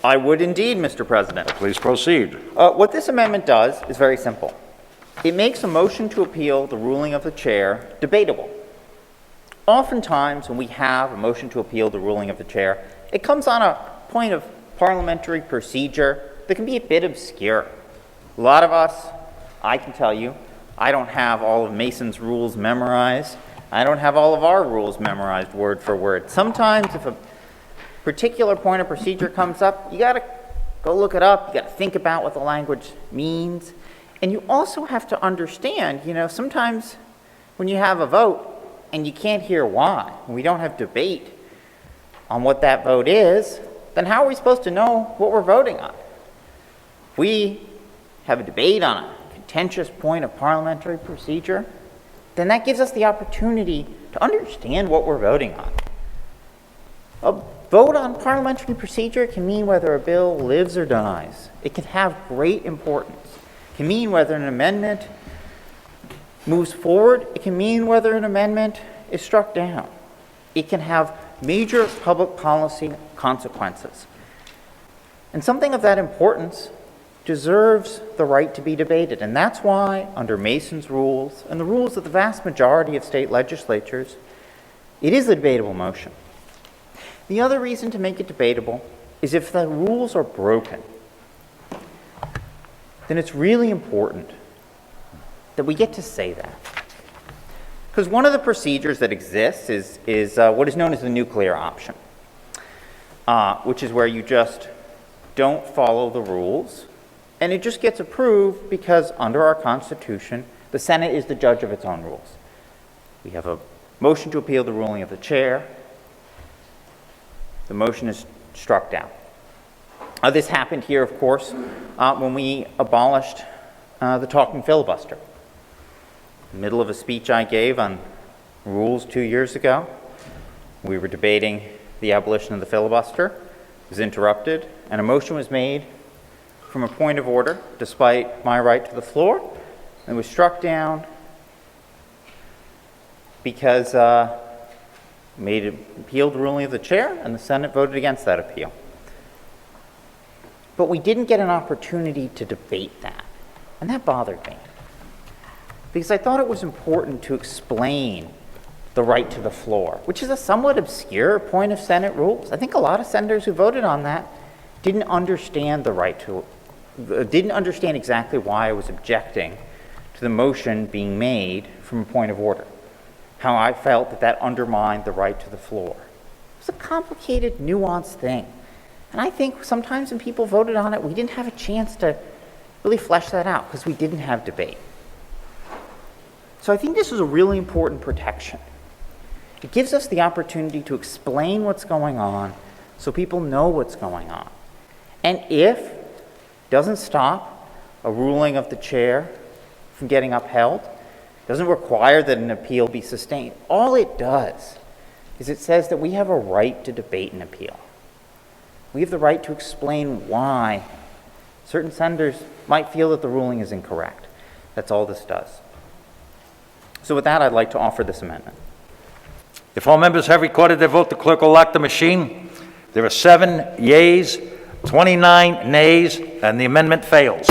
I would indeed, Mr. President. Please proceed. What this amendment does is very simple. It makes a motion to appeal the ruling of the chair debatable. Oftentimes, when we have a motion to appeal the ruling of the chair, it comes on a point of parliamentary procedure that can be a bit obscure. A lot of us, I can tell you, I don't have all of Mason's rules memorized. I don't have all of our rules memorized word for word. Sometimes if a particular point of procedure comes up, you got to go look it up. You got to think about what the language means. And you also have to understand, sometimes when you have a vote and you can't hear why, and we don't have debate on what that vote is, then how are we supposed to know what we're voting on? If we have a debate on a contentious point of parliamentary procedure, then that gives us the opportunity to understand what we're voting on. A vote on parliamentary procedure can mean whether a bill lives or dies. It can have great importance. It can mean whether an amendment moves forward. It can mean whether an amendment is struck down. It can have major public policy consequences. And something of that importance deserves the right to be debated. And that's why, under Mason's rules and the rules of the vast majority of state legislatures, it is a debatable motion. The other reason to make it debatable is if the rules are broken, then it's really important that we get to say that. Because one of the procedures that exists is what is known as the nuclear option, which is where you just don't follow the rules, and it just gets approved because under our Constitution, the Senate is the judge of its own rules. We have a motion to appeal the ruling of the chair. The motion is struck down. This happened here, of course, when we abolished the talking filibuster. In the middle of a speech I gave on rules 2 years ago, we were debating the abolition of the filibuster. It was interrupted, and a motion was made from a point of order, despite my right to the floor. It was struck down because appealed the ruling of the chair, and the Senate voted against that appeal. But we didn't get an opportunity to debate that, and that bothered me. Because I thought it was important to explain the right to the floor, which is a somewhat obscure point of Senate rules. I think a lot of senators who voted on that didn't understand didn't understand exactly why I was objecting to the motion being made from a point of order, how I felt that undermined the right to the floor. It was a complicated, nuanced thing. And I think sometimes when people voted on it, we didn't have a chance to really flesh that out because we didn't have debate. So I think this is a really important protection. It gives us the opportunity to explain what's going on so people know what's going on. And if it doesn't stop a ruling of the chair from getting upheld, doesn't require that an appeal be sustained. All it does is it says that we have a right to debate an appeal. We have the right to explain why certain senators might feel that the ruling is incorrect. That's all this does. So with that, I'd like to offer this amendment. If all members have recorded their vote, the clerk will lock the machine. There are 7 yeas, 29 nays, and the amendment fails.